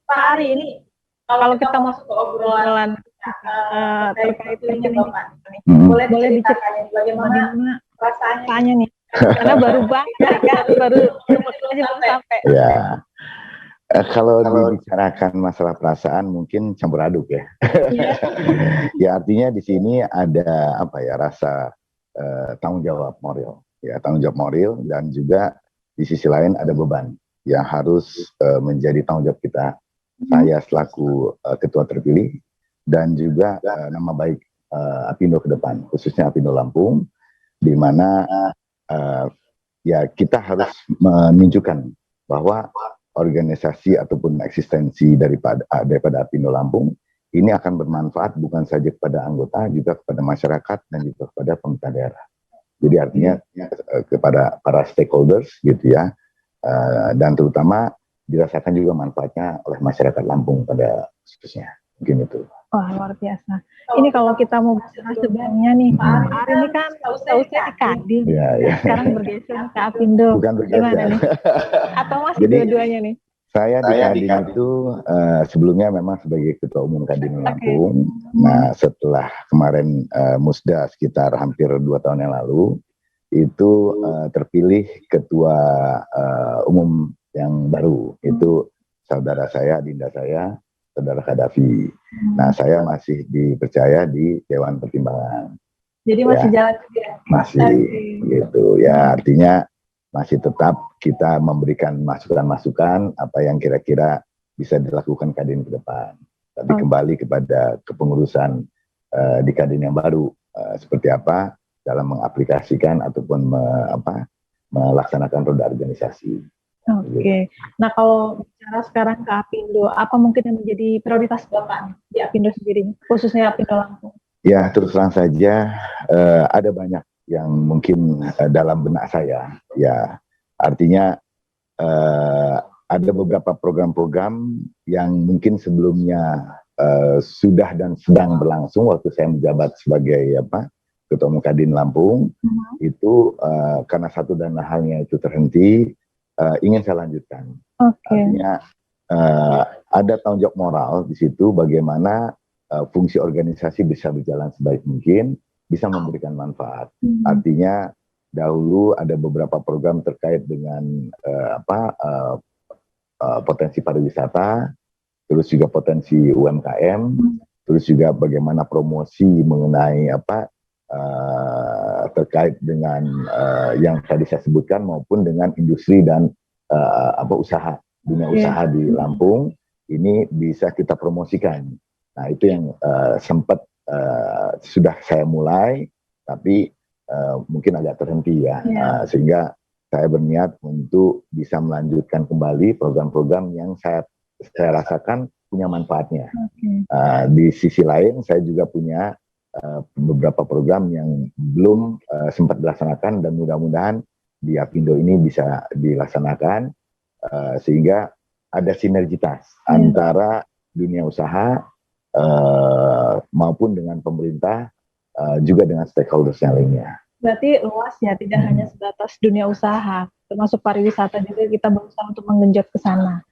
Pak Ari, ini kalau kita masuk ke obrolan terkait ini Bapak, boleh diceritakan bagaimana rasanya nih? Karena baru banget kan, baru aja belum sampai. Ya, kalau dibicarakan masalah perasaan mungkin campur aduk ya. Ya artinya di sini ada apa ya, rasa tanggung jawab moral, ya tanggung jawab moral, dan juga di sisi lain ada beban yang harus menjadi tanggung jawab kita. Saya selaku ketua terpilih dan juga nama baik Apindo ke depan, khususnya Apindo Lampung, di mana ya kita harus menunjukkan bahwa organisasi ataupun eksistensi daripada Apindo Lampung ini akan bermanfaat bukan saja kepada anggota, juga kepada masyarakat dan juga kepada pemerintah daerah. Jadi artinya kepada para stakeholders gitu ya, dan terutama dirasakan juga manfaatnya oleh masyarakat Lampung pada khususnya. Mungkin itu. Wah, luar biasa. Ini kalau kita mau bicara sebenarnya nih, Pak Ari ini kan tahu saya di Kadin, sekarang bergeser ke Apindo. Bukan bergeser. Gimana nih? Atau masih dua-duanya nih? Saya di Kadin itu sebelumnya memang sebagai Ketua Umum Kadin Lampung. Nah, setelah kemarin musda sekitar hampir 2 tahun yang lalu, itu terpilih Ketua Umum yang baru. Itu saudara saya, adinda saya, Saudara Kadafi. Nah, saya masih dipercaya di Dewan Pertimbangan. Jadi masih jalan ya? Masih, gitu. Ya, artinya masih tetap kita memberikan masukan-masukan apa yang kira-kira bisa dilakukan Kadin ke depan. Tapi kembali kepada kepengurusan di Kadin yang baru, seperti apa dalam mengaplikasikan ataupun melaksanakan roda organisasi. Oke. Nah, kalau bicara sekarang ke Apindo, apa mungkin yang menjadi prioritas Bapak di Apindo sendiri, khususnya Apindo Lampung? Ya, terus terang saja ada banyak yang mungkin dalam benak saya. Ya, artinya ada beberapa program-program yang mungkin sebelumnya sudah dan sedang berlangsung waktu saya menjabat sebagai Ketua Umum Kadin Lampung. Itu karena satu dan halnya itu terhenti, ingin saya lanjutkan. Artinya ada tanggung jawab moral di situ, bagaimana fungsi organisasi bisa berjalan sebaik mungkin, bisa memberikan manfaat. Artinya dahulu ada beberapa program terkait dengan potensi pariwisata, terus juga potensi UMKM, terus juga bagaimana promosi mengenai terkait dengan yang tadi saya sebutkan, maupun dengan industri dan usaha, dunia usaha di Lampung ini bisa kita promosikan. Nah, itu yang sempat sudah saya mulai, tapi mungkin agak terhenti ya. Sehingga saya berniat untuk bisa melanjutkan kembali program-program yang saya rasakan punya manfaatnya. Di sisi lain, saya juga punya beberapa program yang belum sempat dilaksanakan, dan mudah-mudahan di Apindo ini bisa dilaksanakan, sehingga ada sinergitas antara dunia usaha maupun dengan pemerintah, juga dengan stakeholders yang lainnya. Berarti luas ya, tidak hanya sebatas dunia usaha, termasuk pariwisata juga kita berusaha untuk menggenjot ke sana.